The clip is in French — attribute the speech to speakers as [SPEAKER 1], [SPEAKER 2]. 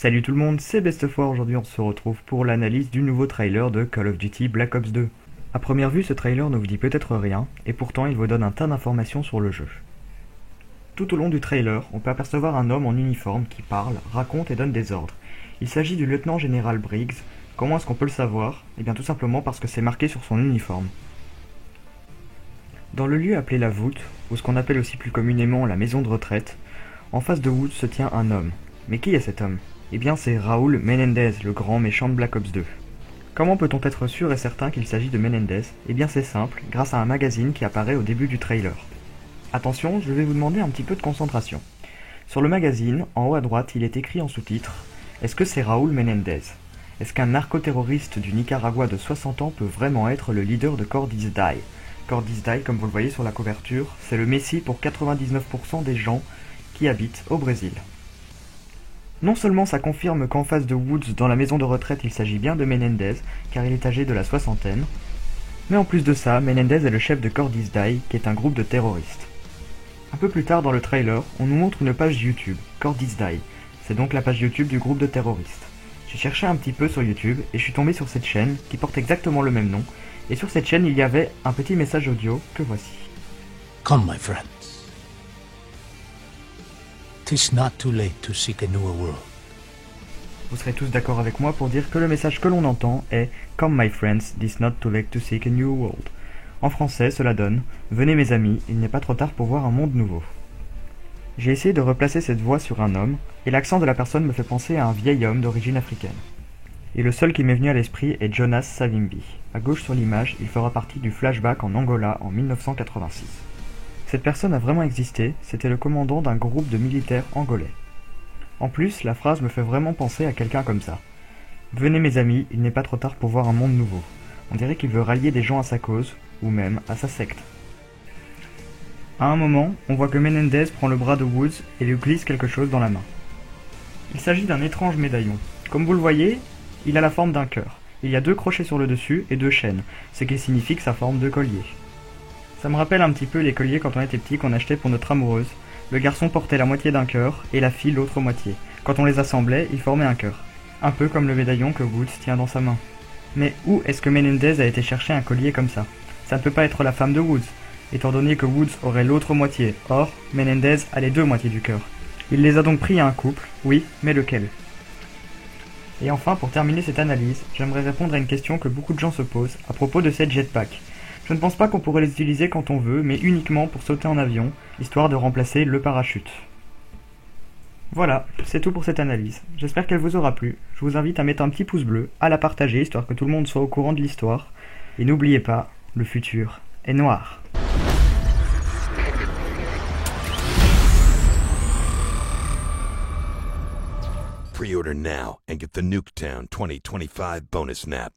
[SPEAKER 1] Salut tout le monde, c'est Bestefoire. Aujourd'hui on se retrouve pour l'analyse du nouveau trailer de Call of Duty Black Ops 2. A première vue, ce trailer ne vous dit peut-être rien, et pourtant il vous donne un tas d'informations sur le jeu. Tout au long du trailer, on peut apercevoir un homme en uniforme qui parle, raconte et donne des ordres. Il s'agit du lieutenant-général Briggs. Comment est-ce qu'on peut le savoir? Eh bien tout simplement parce que c'est marqué sur son uniforme. Dans le lieu appelé la voûte, ou ce qu'on appelle aussi plus communément la maison de retraite, en face de Woods se tient un homme. Mais qui est cet homme? Eh bien c'est Raúl Menendez, le grand méchant de Black Ops 2. Comment peut-on être sûr et certain qu'il s'agit de Menendez? Eh bien c'est simple, grâce à un magazine qui apparaît au début du trailer. Attention, je vais vous demander un petit peu de concentration. Sur le magazine, en haut à droite, il est écrit en sous-titre « Est-ce que c'est Raúl Menendez? Est-ce qu'un narcoterroriste du Nicaragua de 60 ans peut vraiment être le leader de Cordis-Die ?» Cordis-Die, comme vous le voyez sur la couverture, c'est le messie pour 99% des gens qui habitent au Brésil. Non seulement ça confirme qu'en face de Woods, dans la maison de retraite, il s'agit bien de Menendez, car il est âgé de la soixantaine, mais en plus de ça, Menendez est le chef de Cordis-Die, qui est un groupe de terroristes. Un peu plus tard dans le trailer, on nous montre une page YouTube, Cordis-Die. C'est donc la page YouTube du groupe de terroristes. J'ai cherché un petit peu sur YouTube et je suis tombé sur cette chaîne qui porte exactement le même nom. Et sur cette chaîne, il y avait un petit message audio que voici.
[SPEAKER 2] Come, my friends. 'Tis not too late to seek a newer world.
[SPEAKER 1] Vous serez tous d'accord avec moi pour dire que le message que l'on entend est « Come my friends, 'tis not too late to seek a new world ». En français, cela donne « Venez mes amis, il n'est pas trop tard pour voir un monde nouveau ». J'ai essayé de replacer cette voix sur un homme, et l'accent de la personne me fait penser à un vieil homme d'origine africaine. Et le seul qui m'est venu à l'esprit est Jonas Savimbi. À gauche sur l'image, il fera partie du flashback en Angola en 1986. Cette personne a vraiment existé, c'était le commandant d'un groupe de militaires angolais. En plus, la phrase me fait vraiment penser à quelqu'un comme ça. « Venez mes amis, il n'est pas trop tard pour voir un monde nouveau ». On dirait qu'il veut rallier des gens à sa cause, ou même à sa secte. À un moment, on voit que Menendez prend le bras de Woods et lui glisse quelque chose dans la main. Il s'agit d'un étrange médaillon. Comme vous le voyez, il a la forme d'un cœur. Il y a 2 crochets sur le dessus et 2 chaînes, ce qui signifie que ça forme 2 colliers. Ça me rappelle un petit peu les colliers quand on était petit qu'on achetait pour notre amoureuse. Le garçon portait la moitié d'un cœur et la fille l'autre moitié. Quand on les assemblait, ils formaient un cœur. Un peu comme le médaillon que Woods tient dans sa main. Mais où est-ce que Menendez a été chercher un collier comme ça? Ça ne peut pas être la femme de Woods, étant donné que Woods aurait l'autre moitié. Or, Menendez a les 2 moitiés du cœur. Il les a donc pris à un couple, oui, mais lequel? Et enfin, pour terminer cette analyse, j'aimerais répondre à une question que beaucoup de gens se posent à propos de cette jetpack. Je ne pense pas qu'on pourrait les utiliser quand on veut, mais uniquement pour sauter en avion, histoire de remplacer le parachute. Voilà, c'est tout pour cette analyse. J'espère qu'elle vous aura plu. Je vous invite à mettre un petit pouce bleu, à la partager, histoire que tout le monde soit au courant de l'histoire. Et n'oubliez pas, le futur est noir.
[SPEAKER 3] Pre-order now and get the Nuketown 2025 bonus map.